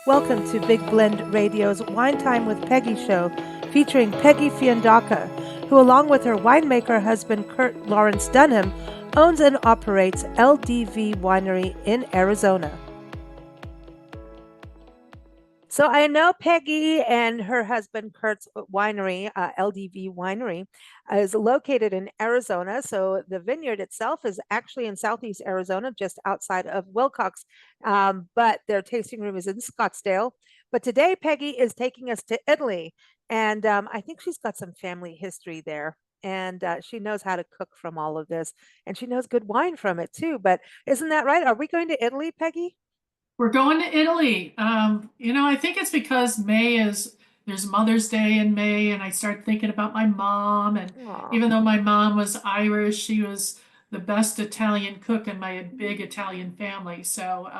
Welcome to Big Blend Radio's Wine Time with Peggy show, featuring Peggy Fiandaca, who, along with her winemaker husband Curt Lawrence Dunham, owns and operates LDV Winery in Arizona. So I know Peggy and her husband Curt's winery, LDV Winery, is located in Arizona. So the vineyard itself is actually in southeast Arizona, just outside of Wilcox, but their tasting room is in Scottsdale. But today, Peggy is taking us to Italy, and I think she's got some family history there. And she knows how to cook from all of this, and she knows good wine from it too. But isn't that right? Are we going to Italy, Peggy? We're going to Italy. I think it's because there's Mother's Day in May, and I start thinking about my mom. And Aw. even though my mom was Irish, she was the best Italian cook in my big Italian family. So,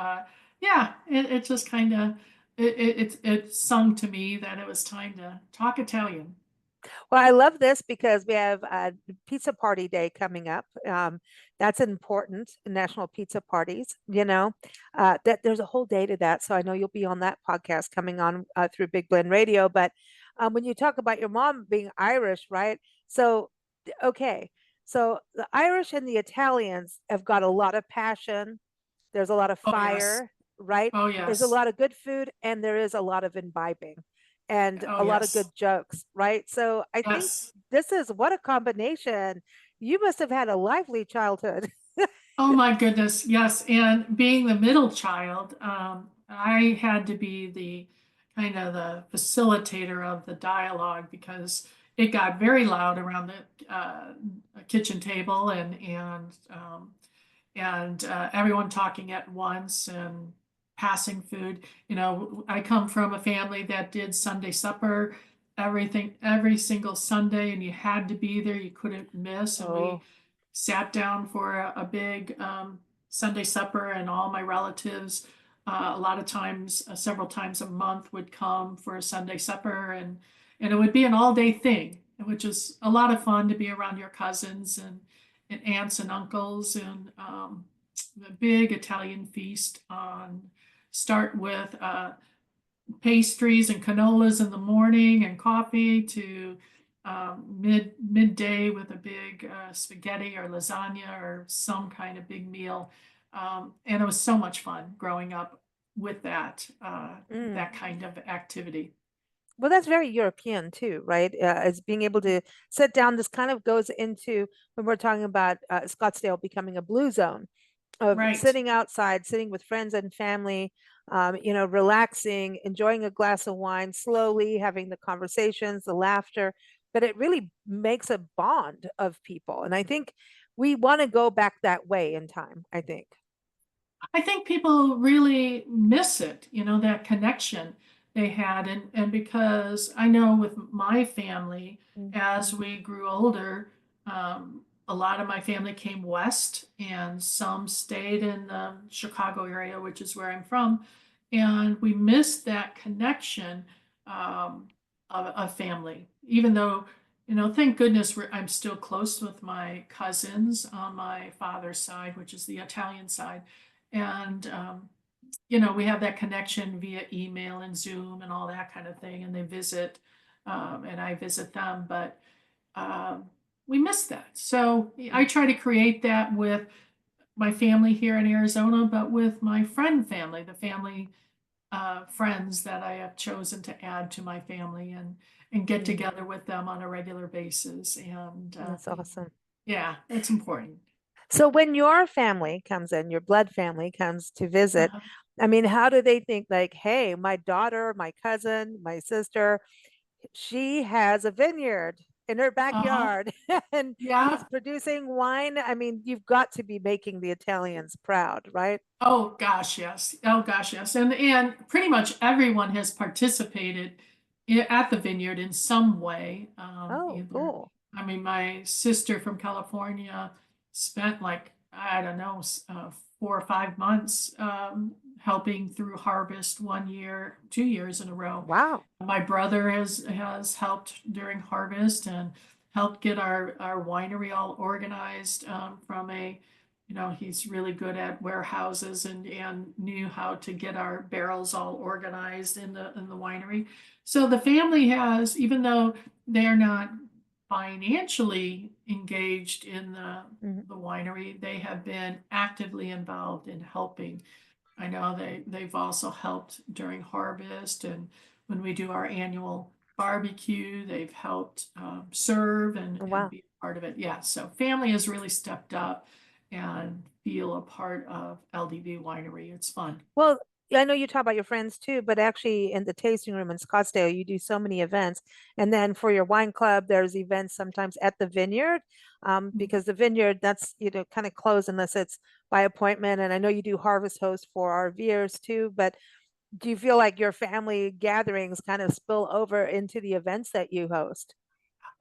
yeah, it just kind of it sung to me that it was time to talk Italian. Well, I love this because we have Pizza Party Day coming up. That's important, national pizza parties, that there's a whole day to that. So I know you'll be on that podcast coming on through Big Blend Radio. But when you talk about your mom being Irish, right? So, okay. So the Irish and the Italians have got a lot of passion. There's a lot of Oh yes. fire, right? Oh There's a yes. lot of good food and there is a lot of imbibing and Oh a lot of yes. good jokes, right? So I think Yes. this is what a combination. You must have had a lively childhood. Oh my goodness, yes. And being the middle child, I had to be the kind of the facilitator of the dialogue because it got very loud around the kitchen table and everyone talking at once and passing food. I come from a family that did Sunday supper, everything every single Sunday, and you had to be there. You couldn't miss, and we Oh, sat down for a big Sunday supper, and all my relatives, a lot of times, several times a month, would come for a Sunday supper, and it would be an all day thing, which is a lot of fun to be around your cousins and aunts and uncles, and a big Italian feast on start with pastries and canolas in the morning and coffee to midday with a big spaghetti or lasagna or some kind of big meal. And it was so much fun growing up with mm. that kind of activity. Well, that's very European too, right? As being able to sit down, this kind of goes into when we're talking about Scottsdale becoming a blue zone of Right. sitting outside, sitting with friends and family, relaxing, enjoying a glass of wine, slowly having the conversations, the laughter. But it really makes a bond of people. And I think we want to go back that way in time, I think. I think people really miss it, that connection they had. And because I know with my family, Mm. as we grew older, a lot of my family came west and some stayed in the Chicago area, which is where I'm from. And we missed that connection of family, even though, thank goodness I'm still close with my cousins on my father's side, which is the Italian side. And we have that connection via email and Zoom and all that kind of thing, and they visit, and I visit them, but um, we miss that. So I try to create that with my family here in Arizona, but with my friend family, the family friends that I have chosen to add to my family, and get Mm. together with them on a regular basis. And That's awesome. yeah, it's important. So when your family comes in, your blood family comes to visit, Uh, I mean, how do they think like, hey, my daughter, my cousin, my sister, she has a vineyard in her uh-huh. backyard and she's Yeah. producing wine? I mean, you've got to be making the Italians proud, right? Oh gosh, yes. Oh gosh, yes. And pretty much everyone has participated at the vineyard in some way. Oh, Either, cool. I mean, my sister from California spent like, I don't know, 4 or 5 months helping through harvest 1 year, 2 years in a row. Wow. My brother has helped during harvest and helped get our winery all organized from a he's really good at warehouses and knew how to get our barrels all organized in the winery. So the family has, even though they're not financially engaged in Mhm. the winery, they have been actively involved in helping. I know they've also helped during harvest, and when we do our annual barbecue, they've helped serve and Wow. be a part of it. Yeah, so family has really stepped up and feel a part of LDV Winery. It's fun. Well, yeah, I know you talk about your friends too, but actually in the tasting room in Scottsdale, you do so many events. And then for your wine club, there's events sometimes at the Vineyard, because the Vineyard, that's, kind of closed unless it's by appointment. And I know you do harvest host for our viewers too, but do you feel like your family gatherings kind of spill over into the events that you host?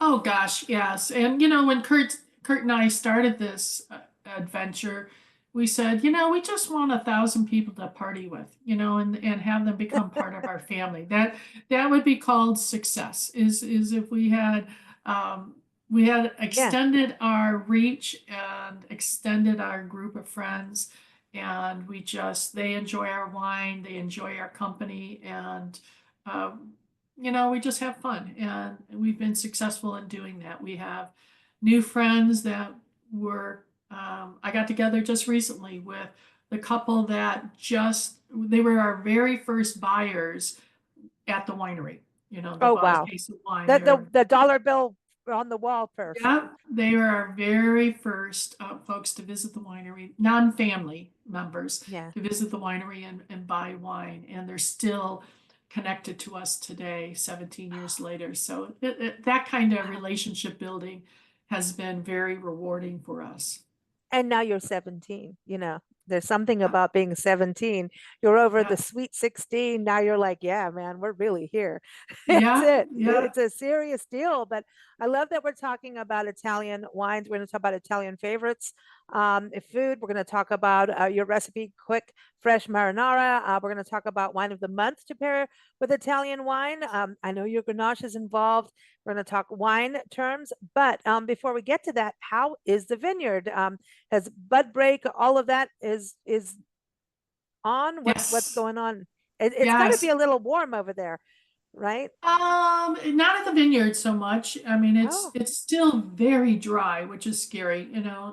Oh gosh, yes. And when Kurt and I started this adventure, we said, we just want 1,000 people to party with, and have them become part of our family. That would be called success. Is if we had Yeah. extended our reach and extended our group of friends, and they enjoy our wine, they enjoy our company, and um, we just have fun, and we've been successful in doing that. We have new friends that I got together just recently with the couple they were our very first buyers at the winery. They Oh, bought a wow. case of wine. The the dollar bill on the wall person. Yeah, they were our very first folks to visit the winery, non-family members Yeah. to visit the winery and buy wine. And they're still connected to us today, 17 years later. So that kind of Wow. relationship building has been very rewarding for us. And now you're 17, there's something Yeah, about being 17. You're over yeah, the sweet 16. Now you're like, yeah, man, we're really here. It's yeah, it. yeah. It's a serious deal. But I love that we're talking about Italian wines. We're going to talk about Italian favorites, food. We're going to talk about your recipe, quick, fresh marinara. We're going to talk about wine of the month to pair with Italian wine. I know your Grenache is involved. We're going to talk wine terms. But before we get to that, how is the vineyard? Has bud break, all of that is on? What's Yes, going on? It's got to be yes. a little warm over there, right? Not at the vineyard so much. I mean, it's Oh, it's still very dry, which is scary.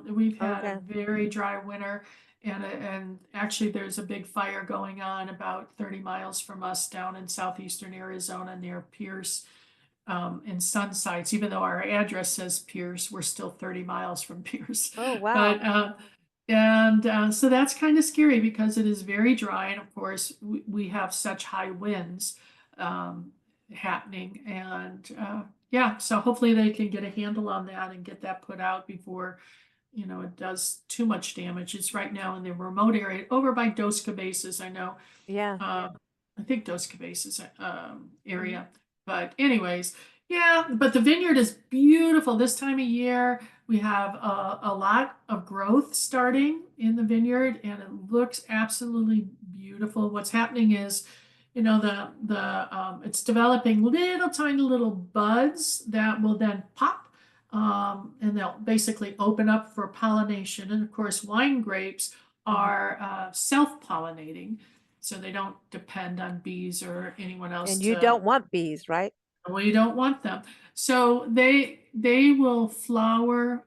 We've had a okay. very dry winter, and actually there's a big fire going on about 30 miles from us down in southeastern Arizona near Pierce, in Sunsites. Even though our address says Pierce, we're still 30 miles from Pierce. Oh, wow. But and so that's kind of scary because it is very dry, and of course we have such high winds um, happening, and yeah, so hopefully they can get a handle on that and get that put out before it does too much damage. It's right now in the remote area over by Dos Cabezas. I know, Yeah. uh, I think Dos Cabezas Mhm. area. But anyways, yeah, but the vineyard is beautiful this time of year. We have a lot of growth starting in the vineyard, and it looks absolutely beautiful. What's happening is, it's developing little tiny little buds that will then pop, and they'll basically open up for pollination. And of course, wine grapes Mhm. are self-pollinating, so they don't depend on bees or anyone else And you to. don't want bees, right? Well, you don't want them. So they will flower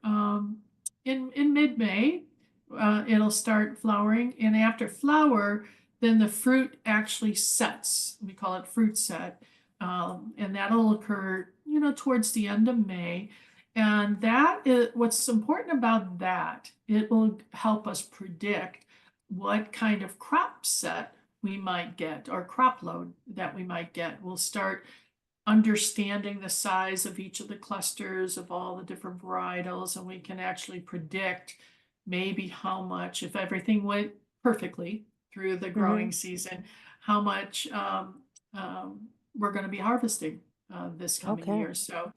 in mid-May. It'll start flowering, and after flower, then the fruit actually sets. We call it fruit set, and that'll occur, towards the end of May. And that is what's important about that. It will help us predict what kind of crop set we might get, or crop load that we might get. We'll start understanding the size of each of the clusters of all the different varietals, and we can actually predict maybe how much, if everything went perfectly through the Hmm. growing season, how much we're going to be harvesting this coming Okay. year. So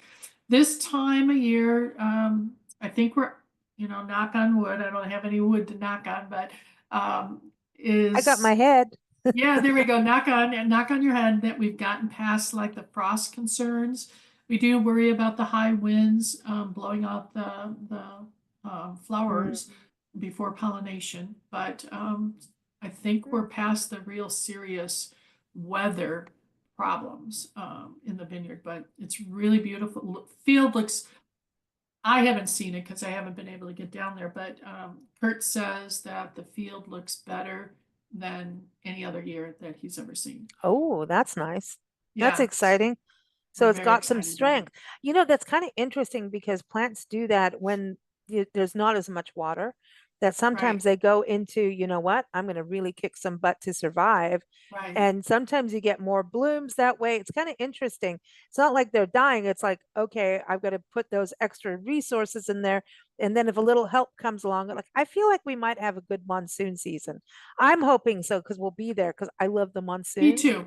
this time of year, I think we're, knock on wood, I don't have any wood to knock on, but um, I got my is head. yeah, there we go. Knock on your head that we've gotten past like the frost concerns. We do worry about the high winds blowing out the Mm. flowers, before pollination, but I think Mm. we're past the real serious weather problems in the vineyard, but it's really beautiful. Field looks, I haven't seen it because I haven't been able to get down there, but Curt says that the field looks better than any other year that he's ever seen. Oh, that's nice. That's Yeah, exciting. So we're it's very got some excited about it. strength. That's kind of interesting because plants do that when there's not as much water, that Right, sometimes they go into, you know what, I'm going to really kick some butt to survive. right. And sometimes you get more blooms that way. It's kind of interesting. It's not like they're dying. It's like, okay, I've got to put those extra resources in there. And then if a little help comes along, like I feel like we might have a good monsoon season. I'm hoping so because we'll be there because I love the Me monsoons. too.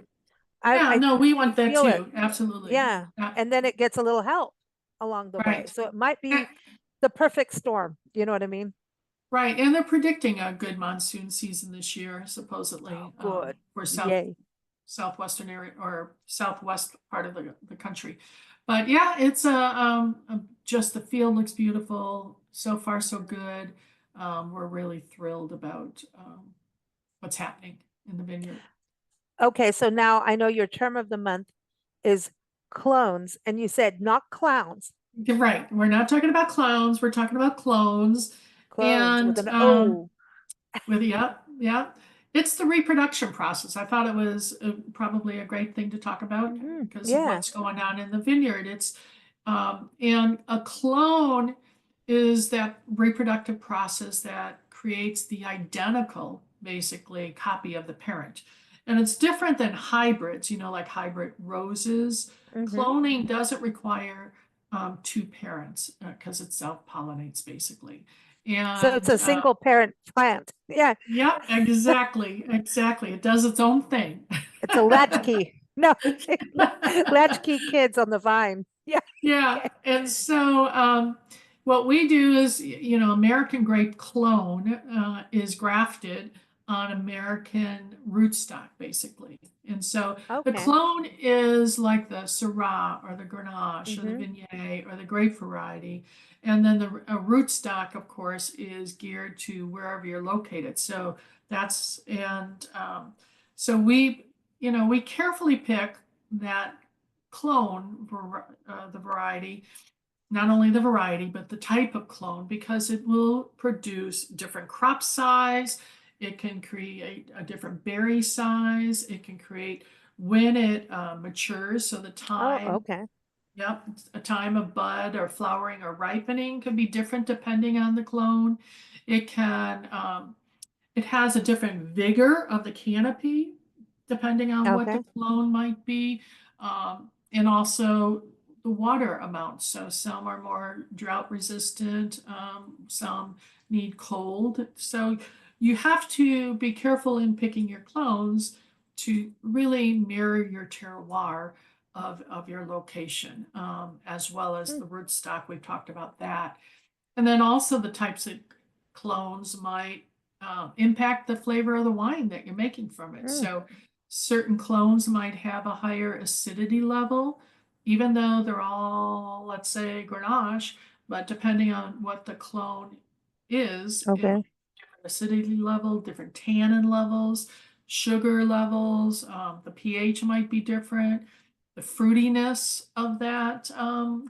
I, Yeah, I no, we you want that feel it. too. Absolutely. Yeah. Yeah, And then it gets a little help along the way. right. So it might Eh, be the perfect storm. You know what I mean? Right, and they're predicting a good monsoon season this year, Oh, supposedly, good. for Yay. southwestern area or southwest part of the country. But yeah, it's just the field looks beautiful. So far, so good. We're really thrilled about what's happening in the vineyard. Okay. So now I know your term of the month is clones, and you said not clowns, You're right. We're not talking about clowns. We're talking about clones. clones with And an O. yeah, yeah. It's the reproduction process. I thought it was probably a great thing to talk about because of Yeah. what's going on in the vineyard. And a clone is that reproductive process that creates the identical, basically, copy of the parent. And it's different than hybrids, like hybrid roses. Hmm. Cloning doesn't require two parents because it self-pollinates basically. So it's And a single parent plant. Yeah. yeah, exactly, exactly. It does its own thing. It's a latchkey. No, latchkey kids on the vine. Yeah. Yeah, and so what we do is, American grape clone is grafted on American rootstock, basically. And so the Okay. clone is like the Syrah or the Grenache or the Hmm. Viognier or the grape variety. And then the rootstock, of course, is geared to wherever you're located. So so we carefully pick that clone, the variety, not only the variety, but the type of clone, because it will produce different crop size. It can create a different berry size. It can create when it matures. So the Oh, time, okay. yep, a time of bud or flowering or ripening can be different depending on the clone. It can it has a different vigor of the canopy, depending on what the Okay. clone might be, and also the water amount. So some are more drought resistant, some need cold. So you have to be careful in picking your clones to really mirror your terroir of your location, as well as Mm. the rootstock. We've talked about that. And then also the types of clones might impact the flavor of the wine that you're making from it. Mm. So certain clones might have a higher acidity level, even though they're all, let's say, Grenache, but depending on what the clone is, it might Okay. be different acidity level, different tannin levels, sugar levels, the pH might be different. The fruitiness of that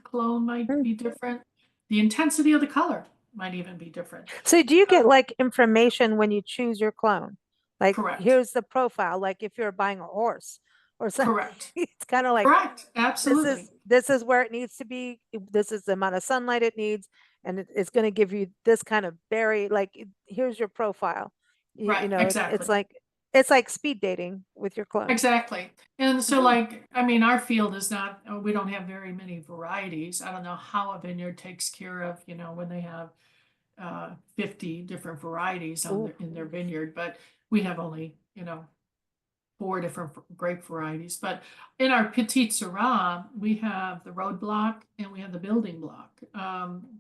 clone might Mm. be different. The intensity of the color might even be different. So do you get So, like information when you choose your clone? Like correct, here's the profile, like if you're buying a horse or something, correct, it's kind of like correct, this is absolutely. this is where it needs to be. This is the amount of sunlight it needs, and it's going to give you this kind of berry. Like here's your profile. Right, It's exactly. like speed dating with your clones. Exactly. And so, Mhm. like, I mean, our field is not, we don't have very many varieties. I don't know how a vineyard takes care of, when they have 50 different varieties Ooh, in their vineyard, but we have only, four different grape varieties. But in our Petite Syrah, we have the roadblock and we have the building block,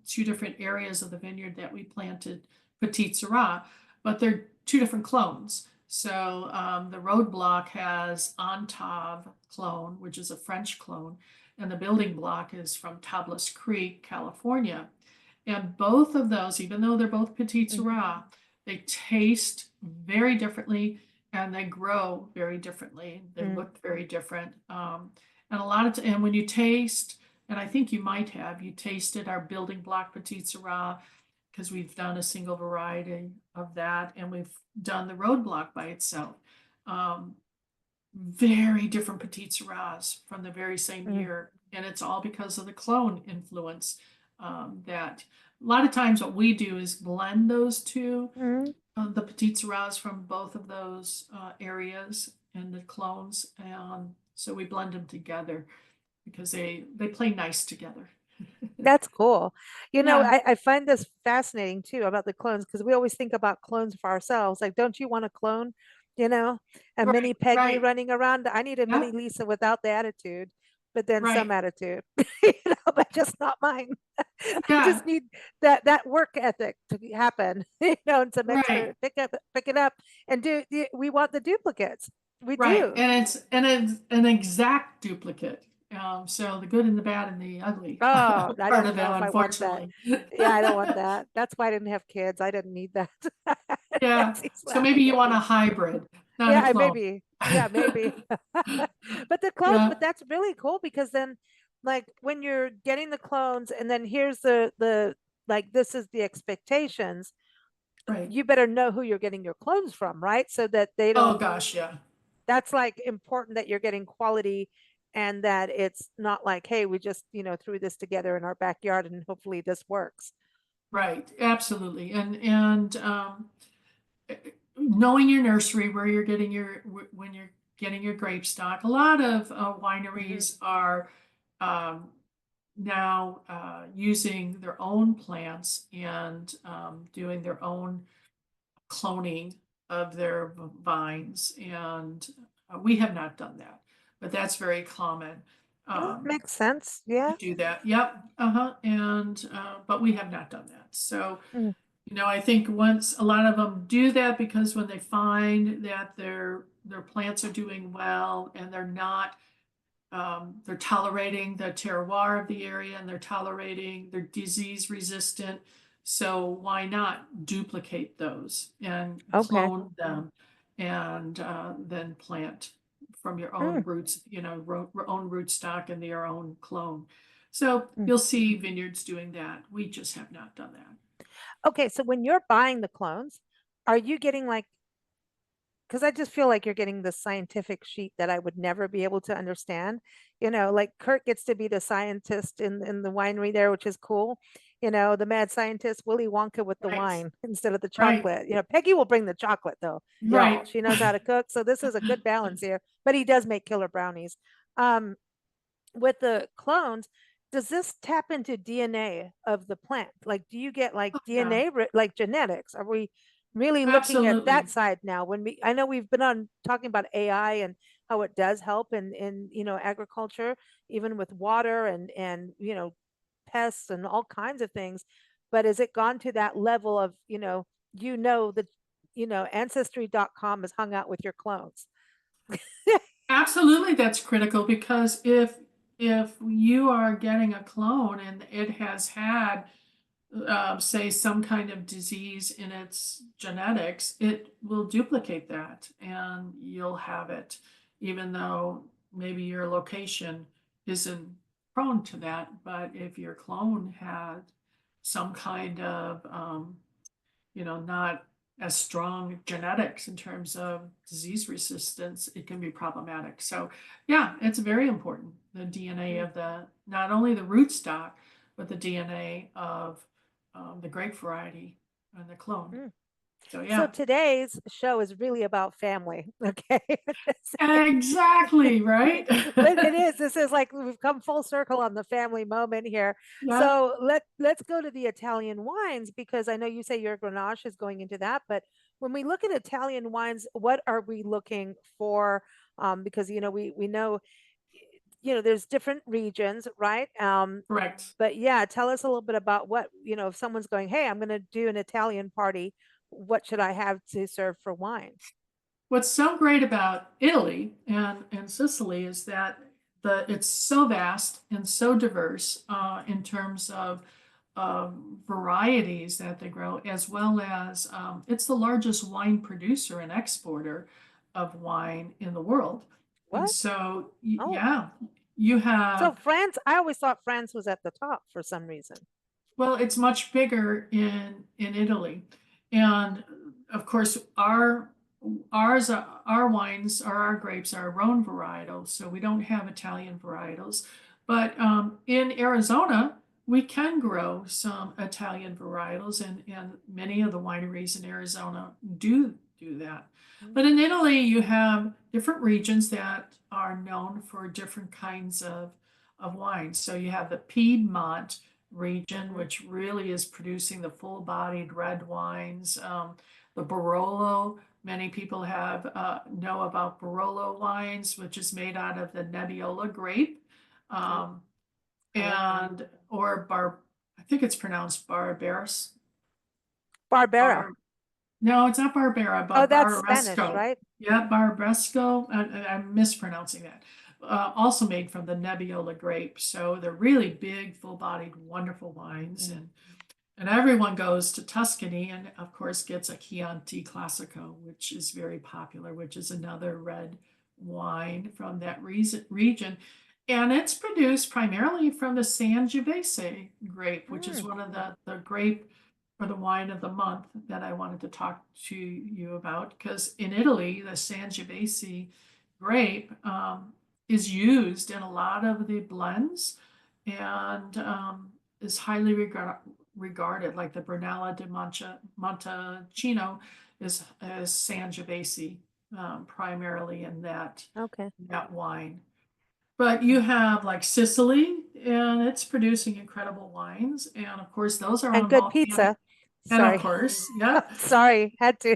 two different areas of the vineyard that we planted Petite Syrah, but they're two different clones. So the roadblock has Antave clone, which is a French clone, and the building block is from Tablas Creek, California. And both of those, even though they're both Petit Mm, Syrah, they taste very differently and they grow very differently. They mm, look very different. And a lot of, and when you taste, and I think you might have, you tasted our building block Petit Syrah because we've done a single variety of that and we've done the roadblock by itself. Um, very different Petit Syrahs from the very same mm, year. And it's all because of the clone influence. That a lot of times what we do is blend those two, mm. the Petit Syrahs from both of those areas and the clones. And so we blend them together because they play nice together. That's cool. Yeah, I find this fascinating too about the clones because we always think about clones for ourselves. Like, don't you want a clone? You know, a mini right, Peggy right. running around. I need a mini Yep, Lisa without the attitude, but then some right. attitude, but just not mine. I Yeah, just need that work ethic to happen, and some extra right. pick it up and we want the duplicates. We Right, do. and it's an exact duplicate. So the good and the bad and the ugly Oh, I part don't of know them, if I want that. unfortunately. Yeah, I don't want that. That's why I didn't have kids. I didn't need that. Yeah, Nancy's so maybe laughing you at want a me. hybrid, not a Yeah, clone. maybe. Yeah, maybe. But the clones, Yeah, but that's really cool because then like when you're getting the clones and then here's the like this is the expectations, right. you better know who you're getting your clones from, right? So that they Oh don't gosh, yeah. that's like important that you're getting quality and that it's not like, hey, we just, threw this together in our backyard and hopefully this works. Right, absolutely. And knowing your nursery, where you're getting when you're getting your grape stock, a lot of Hmm. wineries are um, now using their own plants and doing their own cloning of their vines. And we have not done that, but that's very common Oh, um, makes sense. to Yeah. do that. Yep. Uh-huh. And but we have not done that. So, Mm. I think once a lot of them do that because when they find that their plants are doing well and they're tolerating the terroir of the area and they're tolerating, they're disease resistant. So why not duplicate those and Okay. clone them and then plant from your own Mm. roots, own rootstock and your own clone. So Mm. you'll see vineyards doing that. We just have not done that. Okay, so when you're buying the clones, are you getting like, because I just feel like you're getting the scientific sheet that I would never be able to understand. Like Curt gets to be the scientist in the winery there, which is cool. The mad scientist, Willy Wonka with the Right, wine instead of the right, chocolate. Peggy will bring the chocolate though, y'all. right. She knows how to cook. So this is a good balance here. But he does make killer brownies. Um, with the clones, does this tap into DNA of the plant? Like, do you get like Yeah, DNA, like genetics? Are we really looking at that absolutely. side now? I know we've been on talking about AI and how it does help in agriculture, even with water and pests and all kinds of things. But has it gone to that level of that ancestry.com has hung out with your clones? Absolutely, that's critical because if you are getting a clone and it has had, say, some kind of disease in its genetics, it will duplicate that and you'll have it, even though maybe your location isn't prone to that. But if your clone had some kind of not as strong genetics in terms of disease resistance, it can be problematic. So, yeah, it's very important. The DNA Mm, of not only the rootstock, but the DNA of the grape variety and the clone. mm. So, So yeah, today's show is really about family. Okay. exactly, right? But it is. This is like we've come full circle on the family moment here. Yeah, So let's go to the Italian wines because I know you say your Grenache is going into that, but when we look at Italian wines, what are we looking for? Because we know there's different regions, right? correct. But yeah, tell us a little bit about what if someone's going, hey, I'm going to do an Italian party, what should I have to serve for wine? What's so great about Italy and Sicily is that it's so vast and so diverse in terms of varieties that they grow, as well as it's the largest wine producer and exporter of wine in the world. And What? so, Oh, yeah, you so have, France, I always thought France was at the top for some reason. well, it's much bigger in Italy. And of course, our wines or our grapes are Rhone varietals, so we don't have Italian varietals. But in Arizona, we can grow some Italian varietals, and many of the wineries in Arizona do that. Mm, But in Italy, you have different regions that are known for different kinds of wines. So you have the Piedmont region, mhm, which really is producing the full-bodied red wines. The Barolo, many people have know about Barolo wines, which is made out of the Nebbiolo grape, mm, um, I like that. and or bar. I think it's pronounced Barbares. Barbera. Bar. No, it's not Barbera, Oh, but that's Spanish, Barbaresco. right? Yeah, Barbaresco. I'm mispronouncing that. Also made from the Nebbiolo grape. So they're really big, full-bodied, wonderful wines, Mm, and everyone goes to Tuscany and, of course, gets a Chianti Classico, which is very popular, which is another red wine from that region. And it's produced primarily from the Sangiovese grape, which is mm, one of the grape or the wine of the month that I wanted to talk to you about. Because in Italy, the Sangiovese grape is used in a lot of the blends and is highly regarded, like the Brunello di Montalcino is Sangiovese, primarily in okay. that wine. But you have like Sicily, and it's producing incredible wines, and of course those are And on good volcanic. pizza. And of Sorry. course, yeah, Sorry, had to.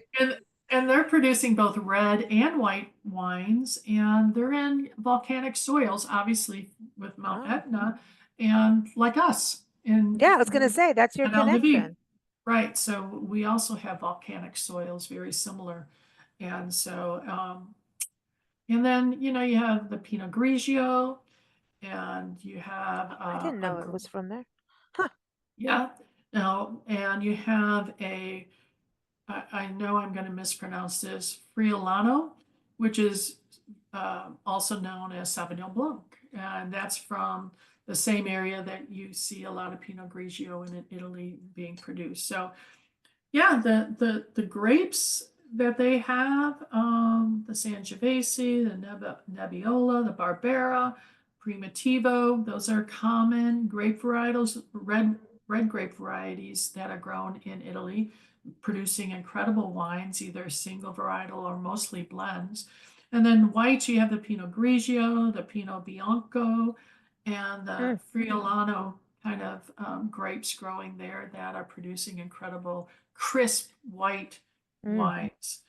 and they're producing both red and white wines, and they're in volcanic soils, obviously with Mount Oh, Etna, and like us yeah, I was gonna say that's your in LDV. connection. Right. So we also have volcanic soils, very similar. And so, and then, you have the Pinot Grigio, and you have Oh, I didn't know it was from there. Huh. yeah, no, and you have I know I'm going to mispronounce this, Friulano, which is also known as Sauvignon Blanc. And that's from the same area that you see a lot of Pinot Grigio in Italy being produced. So, yeah, the grapes that they have, the Sangiovese, the Nebbiolo, the Barbera, Primitivo, those are common grape varietals, red grape varieties that are grown in Italy, producing incredible wines, either single varietal or mostly blends. And then whites, you have the Pinot Grigio, the Pinot Bianco, and the Mm, Friulano kind of grapes growing there that are producing incredible crisp white mm. wines.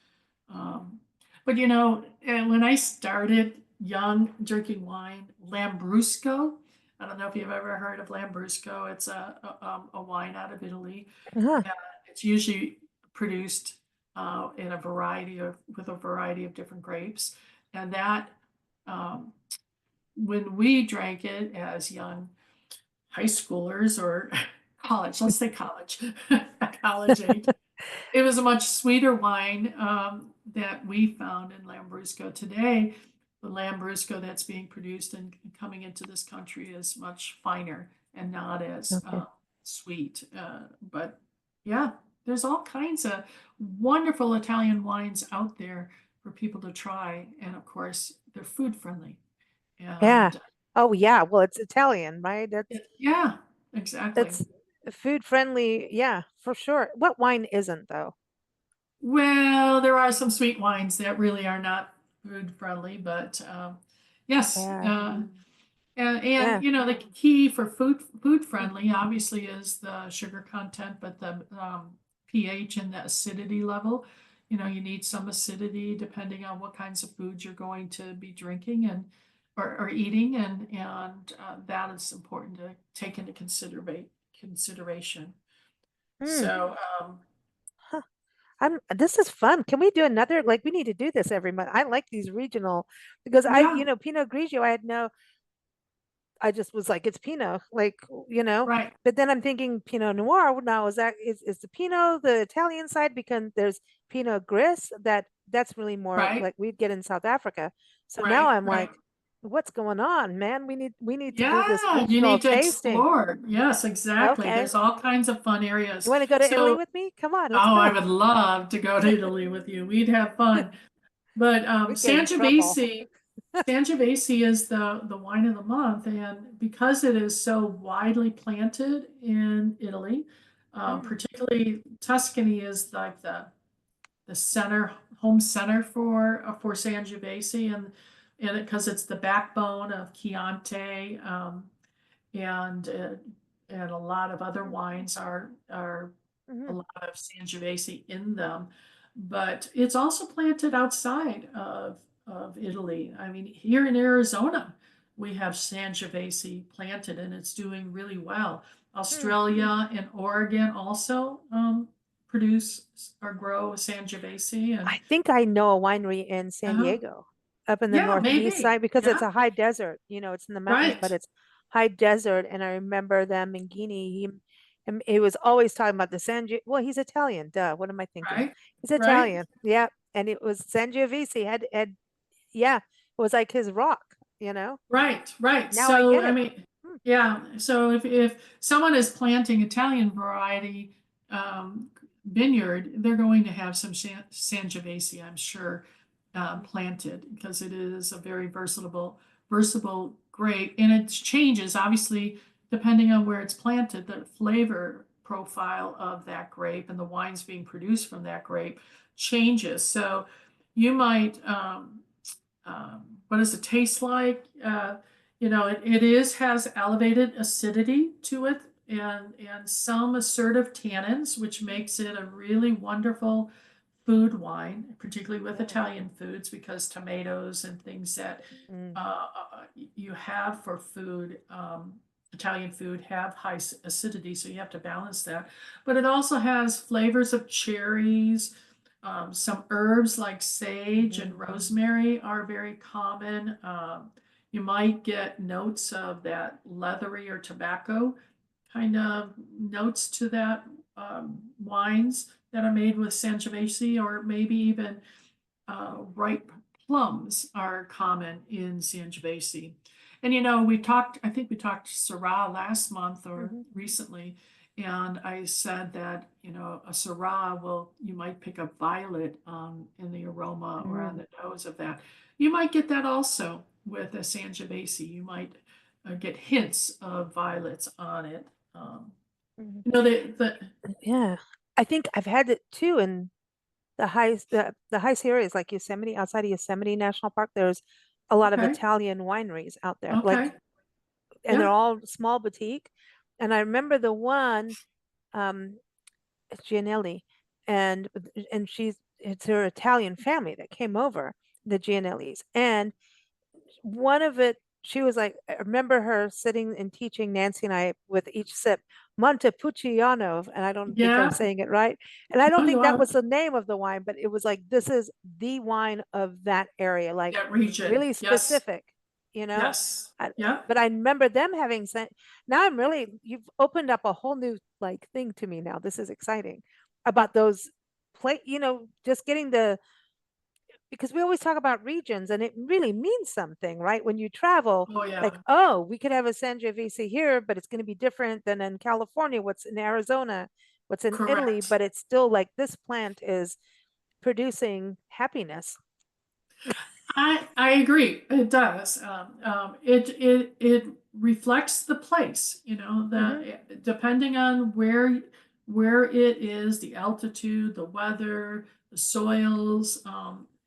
Um, but and when I started young drinking wine, Lambrusco, I don't know if you've ever heard of Lambrusco. It's a wine out of Italy. Huh. Uh, it's usually produced in with a variety of different grapes. And that, um, when we drank it as young high schoolers or college, let's say college, college age, it was a much sweeter wine that we found in Lambrusco today. The Lambrusco that's being produced and coming into this country is much finer and not as Okay. sweet. But yeah, there's all kinds of wonderful Italian wines out there for people to try. And of course, they're food friendly. Yeah. And Oh, yeah. Well, it's Italian, right? yeah, exactly. It's food friendly. Yeah, for sure. What wine isn't though? Well, there are some sweet wines that really are not food friendly, but yes, Yeah. and Yeah. the key for food friendly obviously is the sugar content, but the pH and the acidity level. You need some acidity depending on what kinds of foods you're going to be drinking and or eating, and that is important to take into consideration. Mm. So Huh. This is fun. Can we do another? Like, we need to do this every month. I like these regional because yeah. Pinot Grigio, I had no, I just was like, it's Pinot, like, you know. Right, But then I'm thinking Pinot Noir. Now, is the Pinot the Italian side? Because there's Pinot Gris that's really more right, like we'd get in South Africa. So now right, I'm right. like, what's going on, man? We need to do this Yeah, you regional need to tasting. explore. Yes, exactly. Okay. There's all kinds of fun You areas. want to go to Italy So, with me? Come on, let's oh, I go. would love to go to Italy with you. We'd have fun. But We'd get in trouble. Sangiovese is the wine of the month, and because it is so widely planted in Italy, Mm, particularly Tuscany is like the center home center for Sangiovese, and because it's the backbone of Chianti, and and a lot of other wines are a mhm, lot of Sangiovese in them, but it's also planted outside of Italy. I mean, here in Arizona, we have Sangiovese planted, and it's doing really well. mm. Australia and Oregon also produce or grow Sangiovese, and I think I know a winery in San uh, Diego, up in the yeah, northeast maybe, side, because it's yeah, a high desert. It's in the mountains, but right, it's high desert. And I remember them in Guinea. He was always talking about the Well, he's Italian. Duh. What am I thinking? right, He's right. Italian. Yeah. And it was Sangiovese yeah, it was like his rock, Right, right. Now I So, get I it. mean, Hmm. yeah. So if someone is planting Italian variety um, vineyard, they're going to have some Sangiovese, I'm sure, planted because it is a very versatile grape, and it changes obviously depending on where it's planted. The flavor profile of that grape and the wines being produced from that grape changes. So you might. What does it taste like? It has elevated acidity to it and some assertive tannins, which makes it a really wonderful food wine, particularly with Mm, Italian foods, because tomatoes and things that mm, you have for food, Italian food, have high acidity, so you have to balance that. But it also has flavors of cherries. Some herbs like sage mhm, and rosemary are very common. You might get notes of that leathery or tobacco kind of notes to that wines that are made with Sangiovese, or maybe even ripe plums are common in Sangiovese. And I think we talked Syrah last month or mhm, recently, and I said that, a Syrah you might pick up violet in the aroma or on mm, the nose of that. You might get that also with a Sangiovese. You might get hints of violets on it. Um, mhm. you know, the Yeah. I think I've had it too in the high areas like Yosemite, outside of Yosemite National Park. There's a lot of okay, Italian wineries out there, okay, and they're yeah, all small boutique. And I remember the one, um, Gianelli, and it's her Italian family that came over, the Gianellis, and one of it, she was like, I remember her sitting and teaching Nancy and I with each sip, Montepulciano, and I don't think I'm yeah. saying it right. And I No, don't you think that are. was the name of the wine, but it was like, this is the wine of that area, like That region. really Yes. specific, you know? Yes. I, Yeah. but I remember them having sent, now you've opened up a whole new like thing to me now. This is exciting about those just getting because we always talk about regions and it really means something, right? When you travel, Oh, yeah. like, oh, we could have a Sangiovese here, but it's going to be different than in California, what's in Arizona, what's in Italy, Correct. but it's still like this plant is producing happiness. I agree. It does. It reflects the place. Hmm. Depending on where it is, the altitude, the weather, the soils,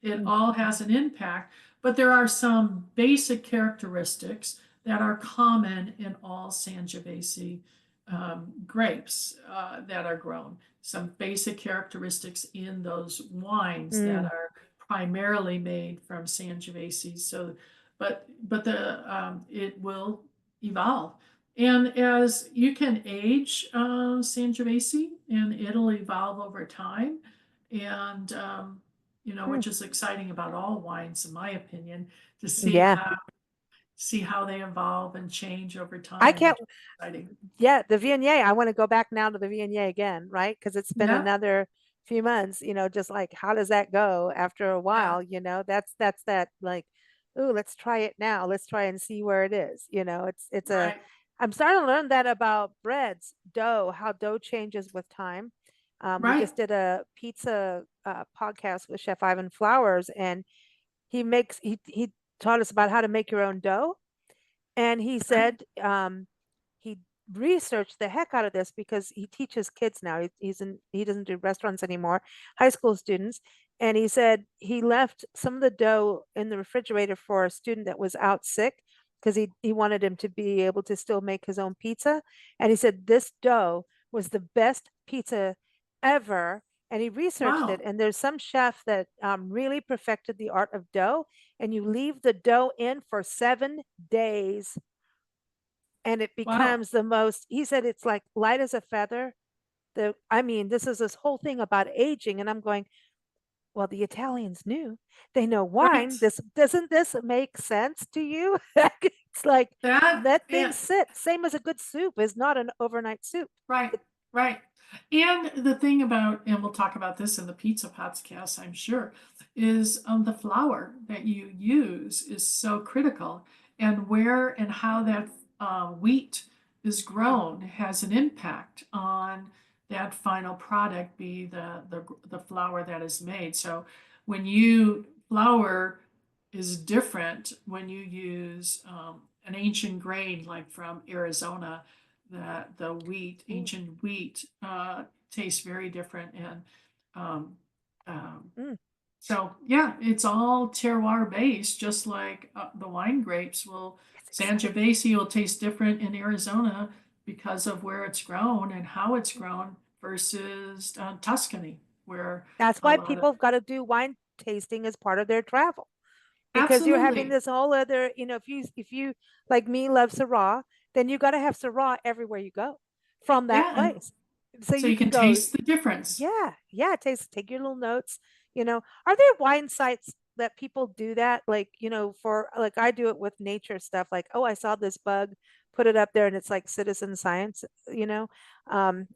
it Mm, all has an impact. But there are some basic characteristics that are common in all Sangiovese grapes that are grown. Some basic characteristics in those wines that mm, are primarily made from Sangiovese. So, but the it will evolve, and as you can age Sangiovese, and it'll evolve over time, and mm. which is exciting about all wines, in my opinion, to see Yeah. see how they evolve and change over I time, can't, which is exciting. yeah, the Viognier. I want to go back now to the Viognier again, right? Because it's been Yeah, another few months, just like how does that go after a yeah, while, that's that like, ooh, let's try it now. Let's try and see where it is. right, I'm starting to learn that about breads, dough, how dough changes with time. We right, just did a pizza podcast with Chef Ivan Flowers, and he taught us about how to make your own dough. And he right. said he researched the heck out of this because he teaches kids now. He doesn't do restaurants anymore, high school students. And he said he left some of the dough in the refrigerator for a student that was out sick because he wanted him to be able to still make his own pizza. And he said this dough was the best pizza ever. And he researched it. Wow, And there's some chef that really perfected the art of dough. And you leave the dough in for 7 days and it wow. becomes the most, he said it's like light as a feather. I mean, this whole thing about aging, and I'm going, well, the Italians knew. They know Right. wine. This make sense to you? It's like That, let and things sit. Same as a good soup is not an overnight soup. right, right. And the thing about, and we'll talk about this in the pizza podcast, I'm sure, is the flour that you use is so critical. And where and how that wheat is Mm, grown has an impact on that final product, be the flour that is made. So when you flour is different when you use an ancient grain like from Arizona, that the wheat, ooh, ancient wheat, tastes very different. And um, um, mm, so, yeah, it's all terroir based, just like the wine grapes will, it's exciting. Sangiovese will taste different in Arizona because of where it's grown and how it's grown versus Tuscany, where That's a why lot of, people have got to do wine tasting as part of their travel because you're having absolutely, this whole other, if you like me love Syrah, then you got to have Syrah everywhere you go from that yeah. And place. So so you you can can go, taste the difference. yeah, yeah, take your little notes. Are there wine sites that people do that? Like, for like I do it with nature stuff, like, oh, I saw this bug, put it up there, and it's like citizen science, you know.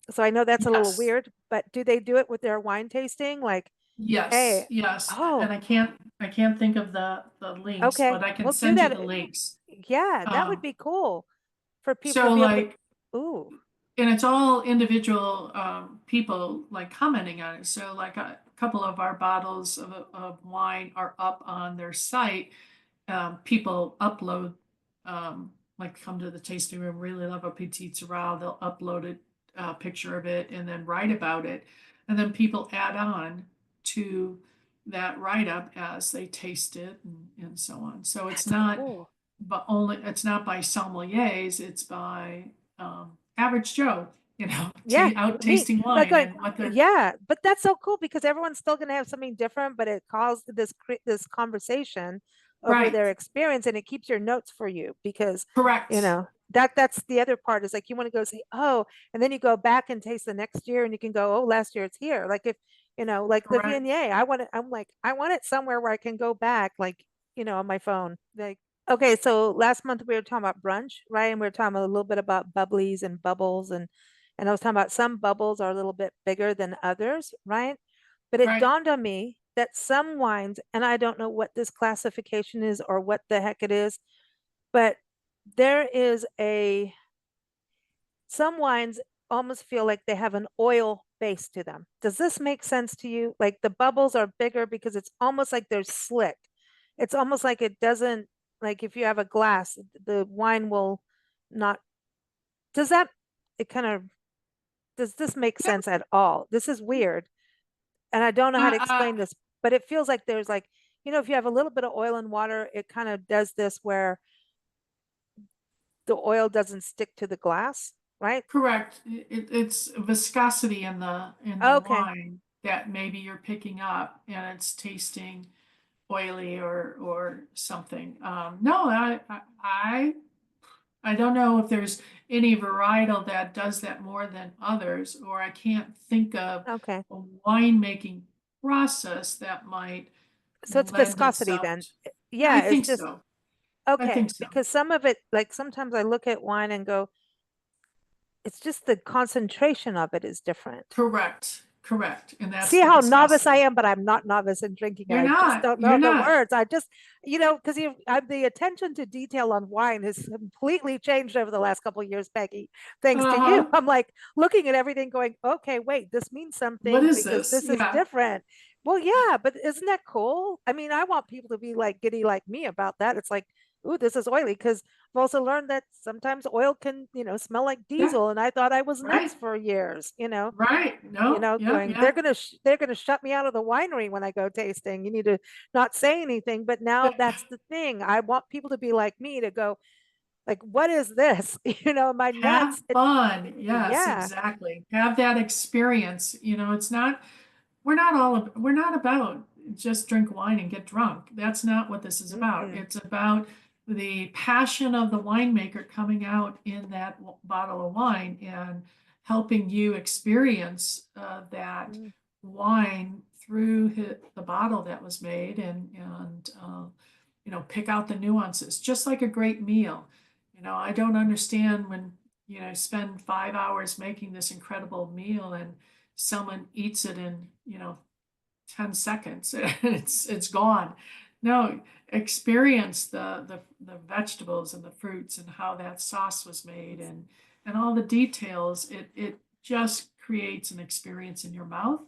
So I know that's a little Yes. weird, but do they do it with their wine tasting? Like, Yes, hey, yes, and oh, I can't think of the links, okay, but I can we'll do send you that. the links. Yeah, that would Um, be cool for people to so be able to. like, Ooh, and it's all individual people like commenting on it. So like a couple of our bottles of wine are up on their site. People upload, like come to the tasting room, really love a Petit Syrah, they'll upload a picture of it and then write about it. And then people add on to that write up as they taste it and so on. So it's that's not, cool. but only, it's not by sommeliers, it's by average Joe, Yeah, out me tasting like wine going, and what they're yeah, but that's so cool because everyone's still going to have something different, but it caused this conversation over right, their experience, and it keeps your notes for you because correct, that's the other part is like you want to go say, oh, and then you go back and taste the next year, and you can go, oh, last year it's here. Like if like the correct, Viognier, I'm like, I want it somewhere where I can go back, like on my phone, like. Okay, so last month we were talking about brunch, right? And we were talking a little bit about bubblies and bubbles, and I was talking about some bubbles are a little bit bigger than others, right? But it right, dawned on me that some wines, and I don't know what this classification is or what the heck it is, but there is some wines almost feel like they have an oil base to them. Does this make sense to you? Like the bubbles are bigger because it's almost like they're slick. It's almost like it doesn't, like if you have a glass, the wine will not, does that, it kind of, does this make yeah. sense at all? This is weird. And I don't know how to Uh, explain this, but it feels like there's like, if you have a little bit of oil and water, it kind of does this where the oil doesn't stick to the glass, right? Correct. It's viscosity in the Okay. wine that maybe you're picking up and it's tasting oily or something. No, I don't know if there's any varietal that does that more than others, or I can't think of Okay. a winemaking process that might So it's lend viscosity itself then. to, I Yeah, it's think just so. I Okay, think so. because some of it, like sometimes I look at wine and go, it's just the concentration of it is different. Correct. Correct. And that's See the how novice I viscosity. am, but I'm not novice in drinking it. You're I just not. don't know You're the not. words. I just, because the attention to detail on wine has completely changed over the last couple of years, Peggy. Thanks to you. Uh-huh. I'm like looking at everything going, okay, wait, this means What something is because this? this is Yeah. different. Well, yeah, but isn't that cool? I mean, I want people to be like giddy like me about that. It's like, ooh, this is oily because I've also learned that sometimes oil can, smell like Yeah. diesel. And I thought I was Right. nuts for years. Right. No. Yeah. Going, Yeah. they're gonna shut me out of the winery when I go tasting. You need to not say anything. But now that's the thing. I want people to be like me to go, like, what is this? My Have nuts. fun. Yes, Yeah. exactly. Have that experience. It's not, we're not about just drink wine and get drunk. That's not what this is about. Mm-mm. It's about the passion of the winemaker coming out in that bottle of wine and helping you experience that Mm. wine through the bottle that was made, and pick out the nuances, just like a great meal. I don't understand when, spend 5 hours making this incredible meal and someone eats it in, 10 seconds and it's gone. No, experience the vegetables and the fruits and how that sauce was made, and all the details. It just creates an experience in your mouth,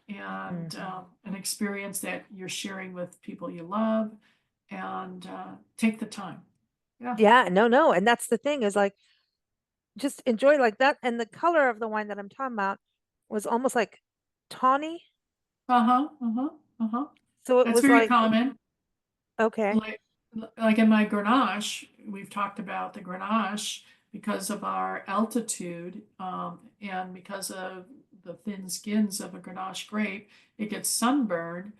and Mm-hmm. an experience that you're sharing with people you love, and take the time. Yeah. Yeah, no, no. And that's the thing is like just enjoy like that. And the color of the wine that I'm talking about was almost like tawny. Uh-huh, uh-huh, uh-huh. So it That's was very like, common. okay. Like, like in my Grenache, we've talked about the Grenache because of our altitude, and because of the thin skins of a Grenache grape, it gets sunburned,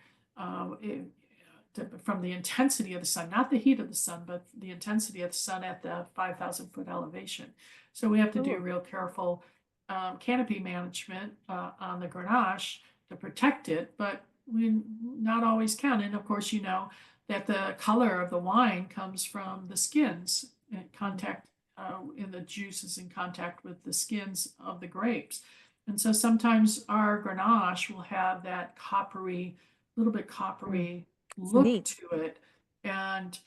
from the intensity of the sun, not the heat of the sun, but the intensity of the sun at the 5,000 foot elevation. So we have to do Ooh. real careful canopy management on the Grenache to protect it, but we not always can. And of course, that the color of the wine comes from the skins in contact, in the juices in contact with the skins of the grapes. And so sometimes our Grenache will have that coppery, little bit Mm. coppery It's look neat. to it. And,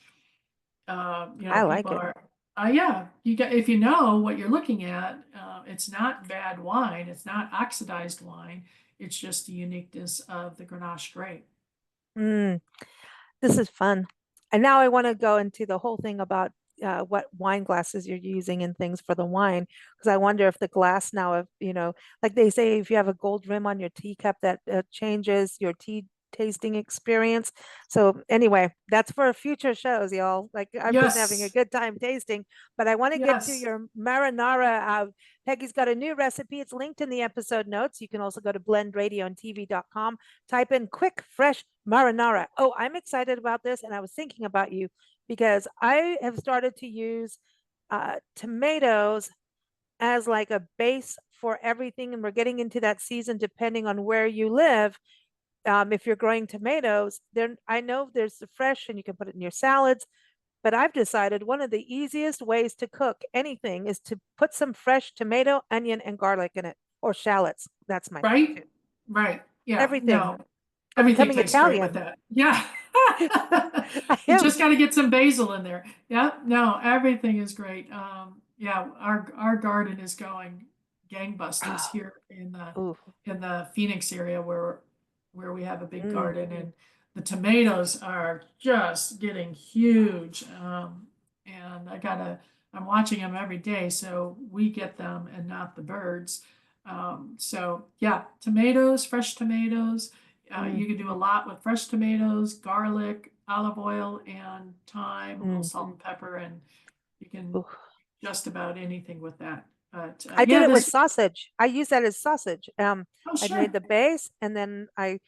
I like people it. are, yeah, if you know what you're looking at, it's not bad wine, it's not oxidized wine, it's just the uniqueness of the Grenache grape. Mm. This is fun. And now I want to go into the whole thing about what wine glasses you're using and things for the wine, because I wonder if the glass now, if like they say, if you have a gold rim on your teacup, that changes your tea tasting experience. So anyway, that's for future shows, y'all. Like I'm just having a Yes, good time tasting, but I want to get to yes. your marinara. Peggy's got a new recipe. It's linked in the episode notes. You can also go to blendradioandtv.com, type in quick, fresh marinara. Oh, I'm excited about this. And I was thinking about you because I have started to use tomatoes as like a base for everything. And we're getting into that season, depending on where you live. If you're growing tomatoes, then I know there's the fresh and you can put it in your salads. But I've decided one of the easiest ways to cook anything is to put some fresh tomato, onion, and garlic in it, or shallots. That's my thing Right? too. Right. Yeah. Everything. No, I'm everything becoming tastes great with Italian. that. Yeah. I You am. just got to get some basil in there. Yeah. No, everything is great. Yeah, our garden is going gangbusters here Ooh. in the Phoenix area where we have a big Mm. garden, and the tomatoes are just getting huge. And I'm watching them every day, so we get them and not the birds. So yeah, tomatoes, fresh tomatoes. Mm. You can do a lot with fresh tomatoes, garlic, olive oil, and thyme, a little Mm. salt and pepper, and you can Ooh. just about anything with that. But I did yeah, it with this. sausage. I use that as sausage. Oh, I made sure. the base and then I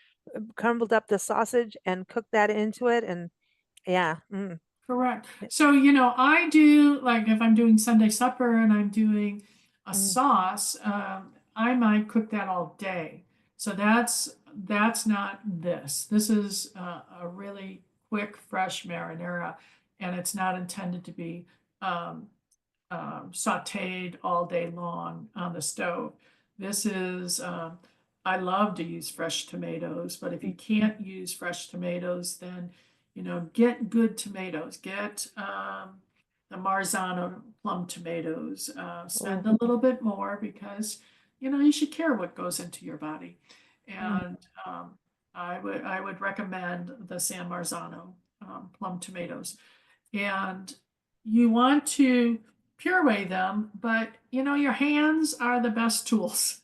crumbled up the sausage and cooked that into it. And yeah. Mm. Correct. So, I do, like, if I'm doing Sunday supper and I'm doing a Mm. sauce, I might cook that all day. So that's not this. This is a really quick, fresh marinara. and it's not intended to be um, sauteed all day long on the stove. This is, I love to use fresh tomatoes, but if you can't use fresh tomatoes, then, get good tomatoes. Get the Marzano plum tomatoes. Spend Oh, a little bit more because, you should care what goes into your body. mm, And I would recommend the San Marzano plum tomatoes. And you want to puree them, but your hands are the best tools,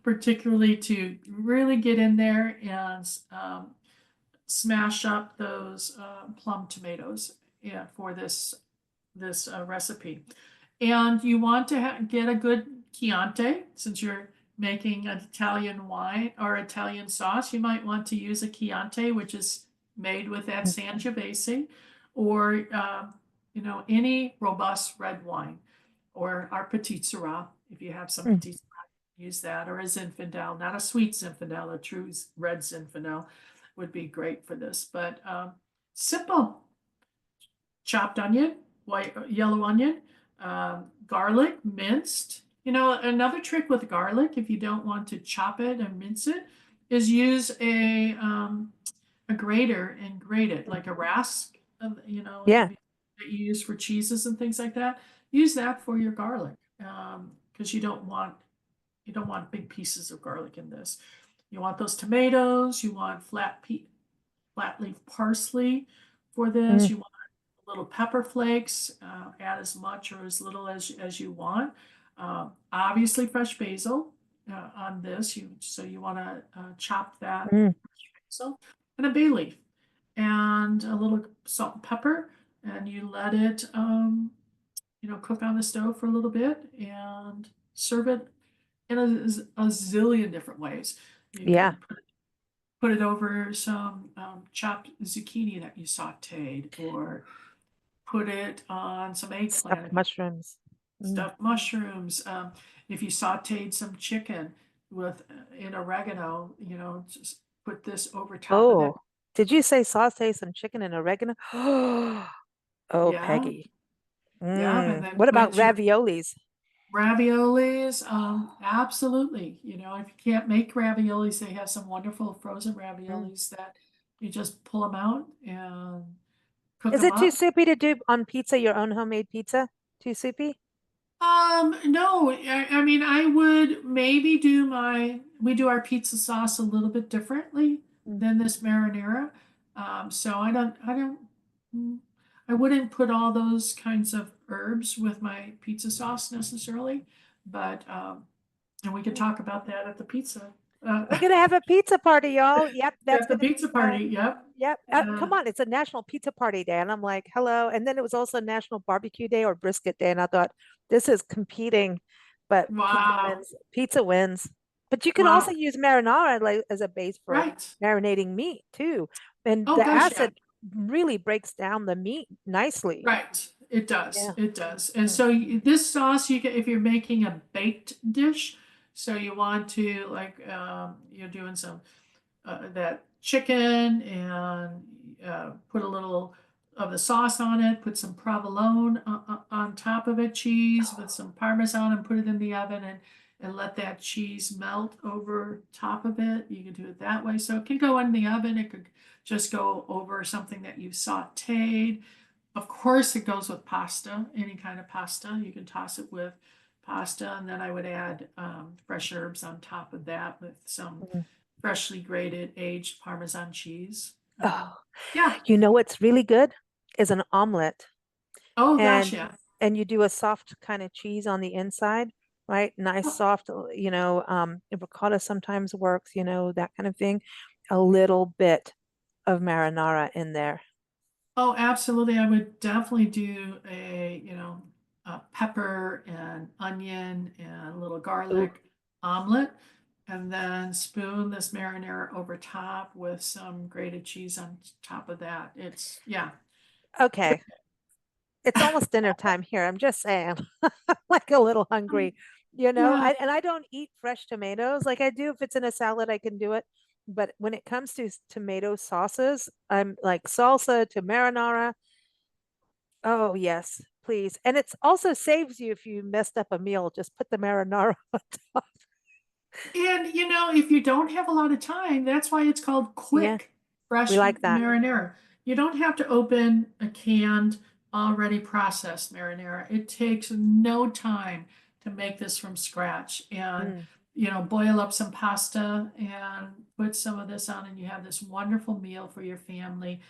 particularly to really get in there and smash up those plum tomatoes, yeah, for this recipe. And you want to get a good Chianti, since you're making an Italian wine or Italian sauce. You might want to use a Chianti, which is made with that mm, Sangiovese, or any robust red wine, or our Petit Syrah. If you have some mm. Petit Syrah, use that, or a Zinfandel, not a sweet Zinfandel, a true red Zinfandel would be great for this. But simple: chopped onion, white yellow onion, garlic minced. Another trick with garlic, if you don't want to chop it and mince it, is use a grater and grate it like a rask, Yeah. that you use for cheeses and things like that. Use that for your garlic, because you don't want big pieces of garlic in this. You want those tomatoes. You want flat leaf parsley for Mm, this. You want little pepper flakes. Add as much or as little as you want. Obviously, fresh basil on this. So you want to chop that mm, basil and a bay leaf and a little salt and pepper, and you let it cook on the stove for a little bit and serve it in a zillion different ways. You yeah. can put it over some chopped zucchini that you sauteed, or put it on some eggplant. Stuffed If you mushrooms. Mm. stuffed mushrooms, if you sauteed some chicken with in oregano, just put this over top of that. Oh, did you say saute some chicken and oregano? Oh, Yeah, Peggy. yeah, and Mm. then What about put your raviolis? raviolis. Absolutely. If you can't make raviolis, they have some wonderful frozen Mm. raviolis that you just pull them out and cook Is them it too up. soupy to do on pizza, your own homemade pizza? Too soupy? No, I mean, I would maybe we do our pizza sauce a little bit differently Mm. than this marinara. So mm, I wouldn't put all those kinds of herbs with my pizza sauce necessarily, but, and we could talk about that at the pizza. We're gonna have a pizza party, y'all. Yep, that's At the gonna be pizza party, yep. yep. Uh, Come on, it's a National Pizza Party Day, and I'm like, hello. And then it was also National Barbecue Day or Brisket Day, and I thought this is competing, but pizza wow, wins. Pizza wins. But you can also wow, use marinara like as a base for right. marinating meat too, and Oh the gosh, yeah. acid really breaks down the meat nicely. Right, it does, Yeah. it does. And Mm, so this sauce, you get if you're making a baked dish, so you want to like you're doing some that chicken and put a little of the sauce on it, put some provolone on top of it, cheese with some parmesan, and put it in the oven and let that cheese melt over top of it. You can do it that way. So it can go in the oven. It could just go over something that you've sauteed. Of course, it goes with pasta, any kind of pasta. You can toss it with pasta, and then I would add fresh herbs on top of that with some mm. freshly grated aged Parmesan cheese. Oh, Yeah. you know what's really good is an omelet. Oh gosh, and yeah. and you do a soft kind of cheese on the inside, right? Nice Oh, soft, ricotta sometimes works, that kind of thing. A little bit of marinara in there. oh, absolutely. I would definitely do a pepper and onion and a little Ooh, garlic omelet, and then spoon this marinara over top with some grated cheese on top of that. Yeah. okay. It's almost dinner time here. I'm just saying, like a little hungry, Yeah. and I don't eat fresh tomatoes like I do if it's in a salad, I can do it. But when it comes to tomato sauces, I'm like salsa to marinara. Oh, yes, please. And it's also saves you if you messed up a meal, just put the marinara on top. And if you don't have a lot of time, that's why it's called Yeah, quick, we fresh like that. marinara. You don't have to open a canned, already processed marinara. It takes no time to make this from scratch. And, Mm. boil up some pasta and put some of this on, and you have this wonderful meal for your family,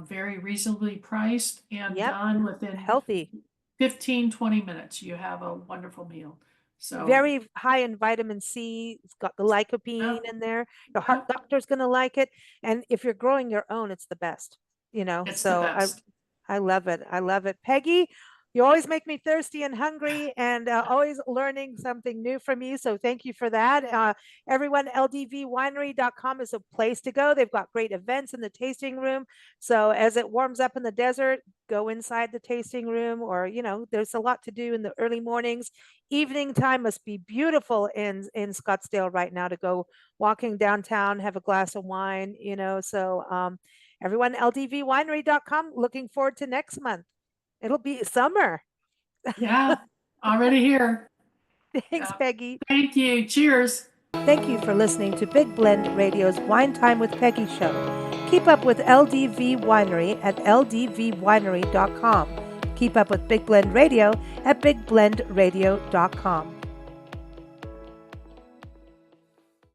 very reasonably priced and Yep, done within healthy. 15, 20 minutes. You have a wonderful meal. So, Very high in vitamin C. It's got the yeah, lycopene in there. Your heart yeah, doctor's going to like it. And if you're growing your own, it's the best, it's the So best. I love it. I love it. Peggy, you always make me thirsty and hungry and always learning something new from you. So thank you for that. Everyone, ldvwinery.com is a place to go. They've got great events in the tasting room. So as it warms up in the desert, go inside the tasting room or, there's a lot to do in the early mornings. Evening time must be beautiful in Scottsdale right now to go walking downtown, have a glass of wine, So everyone, ldvwinery.com. Looking forward to next month. It'll be summer. Yeah, already here. Thanks, Yeah. Peggy. Thank you. Cheers. Thank you for listening to Big Blend Radio's Wine Time with Peggy show. Keep up with LDV Winery at ldvwinery.com. Keep up with Big Blend Radio at bigblendradio.com.